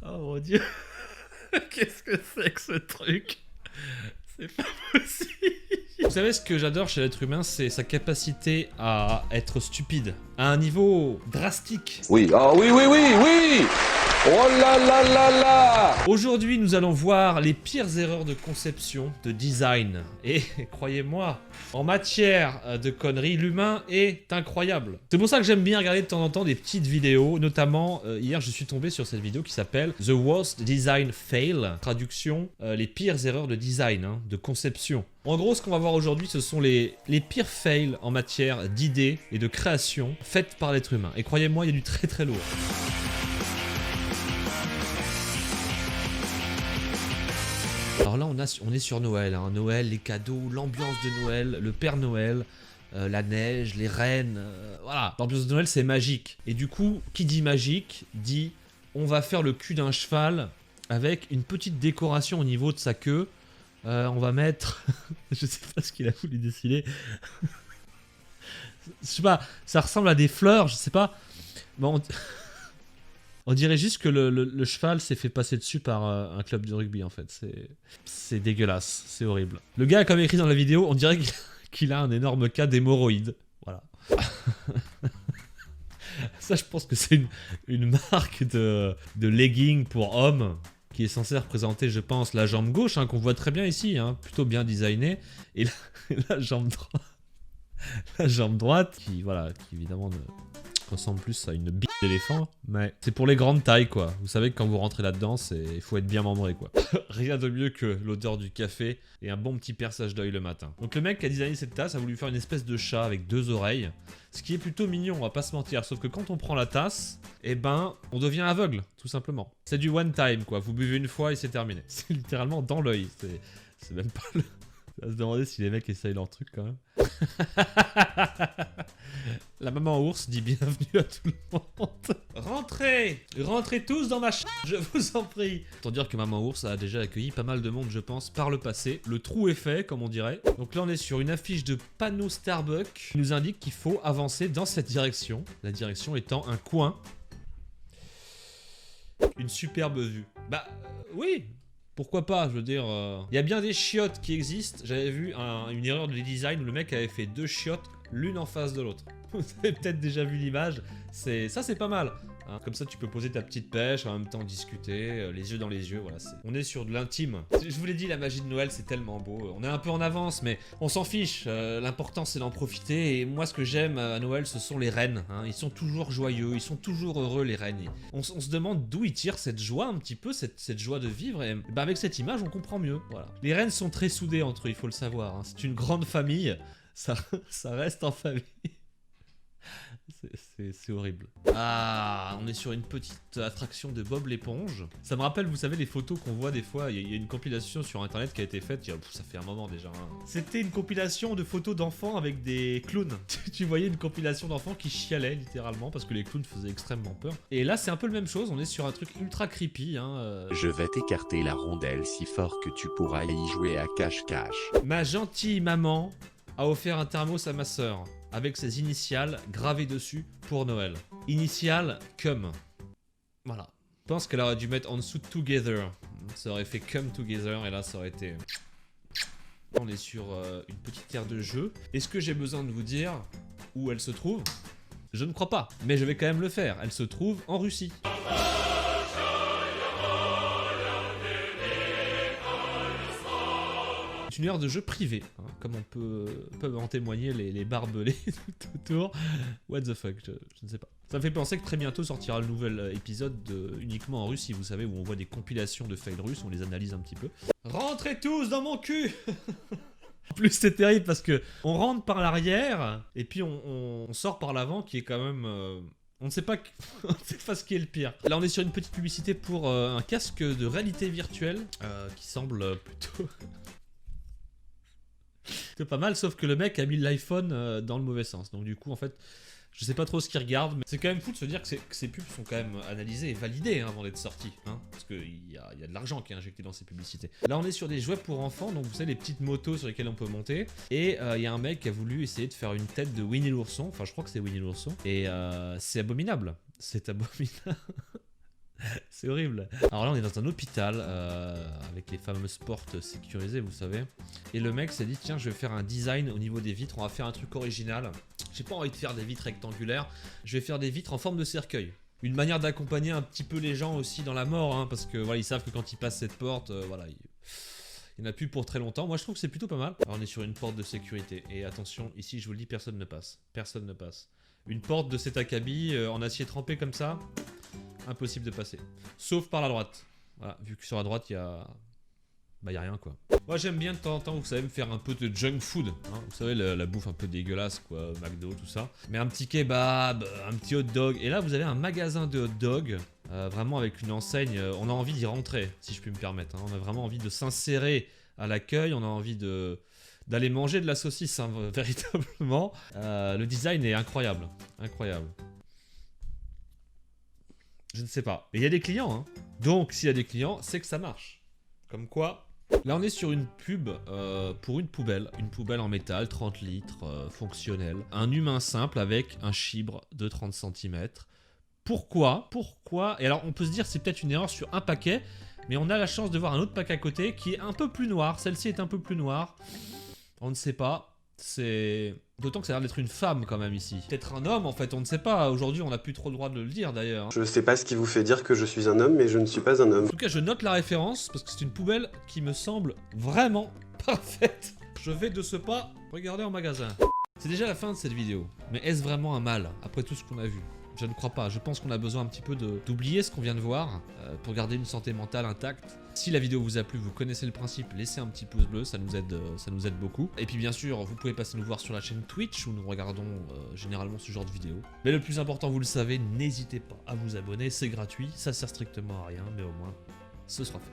Oh mon dieu. Qu'est-ce que c'est que ce truc? C'est pas possible. Vous savez ce que j'adore chez l'être humain, c'est sa capacité à être stupide. À un niveau drastique. Oui, ah oui, oui, oui, oui. Oh là là là là. Aujourd'hui, nous allons voir les pires erreurs de conception, de design. Et croyez-moi, en matière de conneries, l'humain est incroyable. C'est pour ça que j'aime bien regarder de temps en temps des petites vidéos. Notamment, hier, je suis tombé sur cette vidéo qui s'appelle The Worst Design Fail. Traduction, les pires erreurs de design, hein, de conception. En gros, ce qu'on va voir aujourd'hui, ce sont les pires fails en matière d'idées et de création faites par l'être humain. Et croyez-moi, il y a du très très lourd. Alors là, on est sur Noël, hein. Noël, les cadeaux, l'ambiance de Noël, le Père Noël, la neige, les rennes, voilà. L'ambiance de Noël, c'est magique. Et du coup, qui dit magique, dit on va faire le cul d'un cheval avec une petite décoration au niveau de sa queue. On va mettre... je sais pas ce qu'il a voulu décider. Je sais pas, ça ressemble à des fleurs, je sais pas. Bon, on dirait juste que le cheval s'est fait passer dessus par un club de rugby en fait. C'est dégueulasse, c'est horrible. Le gars, comme écrit dans la vidéo, on dirait qu'il a un énorme cas d'hémorroïdes. Voilà. Ça, je pense que c'est une marque de leggings pour hommes qui est censée représenter, je pense, la jambe gauche, hein, qu'on voit très bien ici, hein, plutôt bien designé. Et la jambe droite, la jambe droite, qui évidemment ressemble plus à une bite d'éléphant, mais c'est pour les grandes tailles quoi. Vous savez que quand vous rentrez là-dedans, il faut être bien membré quoi. Rien de mieux que l'odeur du café et un bon petit perçage d'œil le matin. Donc le mec qui a designé cette tasse a voulu faire une espèce de chat avec 2 oreilles, ce qui est plutôt mignon, on va pas se mentir. Sauf que quand on prend la tasse, eh ben, on devient aveugle, tout simplement. C'est du one time quoi, vous buvez une fois et c'est terminé. C'est littéralement dans l'œil, c'est même pas le... À se demander si les mecs essayent leur truc quand même. La maman ours dit bienvenue à tout le monde. Rentrez, rentrez tous dans ma je vous en prie. Autant dire que maman ours a déjà accueilli pas mal de monde, je pense, par le passé. Le trou est fait, comme on dirait. Donc là, on est sur une affiche de panneau Starbucks qui nous indique qu'il faut avancer dans cette direction. La direction étant un coin. Une superbe vue. Bah, oui. Pourquoi pas, je veux dire... Il y a bien des chiottes qui existent. J'avais vu une erreur de design où le mec avait fait 2 chiottes, l'une en face de l'autre. Vous avez peut-être déjà vu l'image. Ça, c'est pas mal. Hein. Comme ça, tu peux poser ta petite pêche, en même temps discuter, les yeux dans les yeux, voilà. On est sur de l'intime. Je vous l'ai dit, la magie de Noël, c'est tellement beau. On est un peu en avance, mais on s'en fiche. L'important, c'est d'en profiter. Et moi, ce que j'aime à Noël, ce sont les rennes. Hein. Ils sont toujours joyeux, ils sont toujours heureux, les rennes. On se demande d'où ils tirent cette joie, un petit peu, cette joie de vivre. Et bah, avec cette image, on comprend mieux. Voilà. Les rennes sont très soudées entre eux, il faut le savoir. Hein. C'est une grande famille. Ça reste en famille. C'est horrible. Ah, on est sur une petite attraction de Bob l'éponge. Ça me rappelle, vous savez, les photos qu'on voit des fois. Il y a une compilation sur internet qui a été faite. Ça fait un moment déjà. Hein. C'était une compilation de photos d'enfants avec des clowns. Tu voyais une compilation d'enfants qui chialaient littéralement parce que les clowns faisaient extrêmement peur. Et là, c'est un peu la même chose. On est sur un truc ultra creepy. Hein. Je vais t'écarter la rondelle si fort que tu pourras y jouer à cache-cache. Ma gentille maman a offert un thermos à ma sœur avec ses initiales gravées dessus pour Noël. Initiales cum. Voilà. Je pense qu'elle aurait dû mettre en dessous together. Ça aurait fait come together et là ça aurait été... On est sur une petite aire de jeu. Est-ce que j'ai besoin de vous dire où elle se trouve? Je ne crois pas, mais je vais quand même le faire. Elle se trouve en Russie. Une aire de jeu privée, hein, comme on peut en témoigner les barbelés tout autour. What the fuck, je ne sais pas. Ça me fait penser que très bientôt sortira le nouvel épisode uniquement en Russie, vous savez, où on voit des compilations de fails russes, on les analyse un petit peu. Rentrez tous dans mon cul. En plus c'est terrible parce que on rentre par l'arrière et puis on sort par l'avant qui est quand même... On ne sait pas ce qui est le pire. Là on est sur une petite publicité pour un casque de réalité virtuelle qui semble plutôt... C'est pas mal, sauf que le mec a mis l'iPhone dans le mauvais sens. Donc du coup, en fait, je sais pas trop ce qu'il regarde, mais c'est quand même fou de se dire que ces pubs sont quand même analysées et validées hein, avant d'être sorties. Hein, parce qu'il y a de l'argent qui est injecté dans ces publicités. Là, on est sur des jouets pour enfants, donc vous savez, les petites motos sur lesquelles on peut monter. Et il y a un mec qui a voulu essayer de faire une tête de Winnie l'ourson. Enfin, je crois que c'est Winnie l'ourson. Et c'est abominable. C'est abominable. C'est horrible. Alors là, on est dans un hôpital avec les fameuses portes sécurisées, vous savez. Et le mec s'est dit, tiens, je vais faire un design au niveau des vitres. On va faire un truc original. J'ai pas envie de faire des vitres rectangulaires. Je vais faire des vitres en forme de cercueil. Une manière d'accompagner un petit peu les gens aussi dans la mort, hein, parce que voilà, ils savent que quand ils passent cette porte, voilà, il n'y en a plus pour très longtemps. Moi, je trouve que c'est plutôt pas mal. Alors, on est sur une porte de sécurité. Et attention, ici, je vous le dis, personne ne passe. Personne ne passe. Une porte de cet acabit en acier trempé comme ça, impossible de passer. Sauf par la droite. Voilà, vu que sur la droite, il y a... Bah, il y a rien, quoi. Moi, j'aime bien de temps en temps, vous savez, me faire un peu de junk food. Hein, vous savez, la bouffe un peu dégueulasse, quoi, McDo, tout ça. Mais un petit kebab, un petit hot dog. Et là, vous avez un magasin de hot dog, vraiment avec une enseigne. On a envie d'y rentrer, si je puis me permettre. Hein. On a vraiment envie de s'insérer à l'accueil. On a envie d'aller manger de la saucisse, hein, véritablement. Le design est incroyable. Incroyable. Je ne sais pas. Mais il y a des clients, hein. Donc, s'il y a des clients, c'est que ça marche. Comme quoi... Là, on est sur une pub pour une poubelle en métal, 30 litres, fonctionnelle. Un humain simple avec un chibre de 30 cm. Pourquoi ? Et alors, on peut se dire c'est peut-être une erreur sur un paquet, mais on a la chance de voir un autre paquet à côté qui est un peu plus noir. Celle-ci est un peu plus noire. On ne sait pas. C'est... D'autant que ça a l'air d'être une femme quand même ici. Peut-être un homme en fait, on ne sait pas. Aujourd'hui, on n'a plus trop le droit de le dire d'ailleurs. Je sais pas ce qui vous fait dire que je suis un homme, mais je ne suis pas un homme. En tout cas, je note la référence parce que c'est une poubelle qui me semble vraiment parfaite. Je vais de ce pas regarder en magasin. C'est déjà la fin de cette vidéo. Mais est-ce vraiment un mal après tout ce qu'on a vu ? Je ne crois pas. Je pense qu'on a besoin un petit peu d'oublier ce qu'on vient de voir pour garder une santé mentale intacte. Si la vidéo vous a plu, vous connaissez le principe, laissez un petit pouce bleu, ça nous aide beaucoup. Et puis bien sûr, vous pouvez passer nous voir sur la chaîne Twitch où nous regardons généralement ce genre de vidéos. Mais le plus important, vous le savez, n'hésitez pas à vous abonner, c'est gratuit, ça sert strictement à rien, mais au moins, ce sera fait.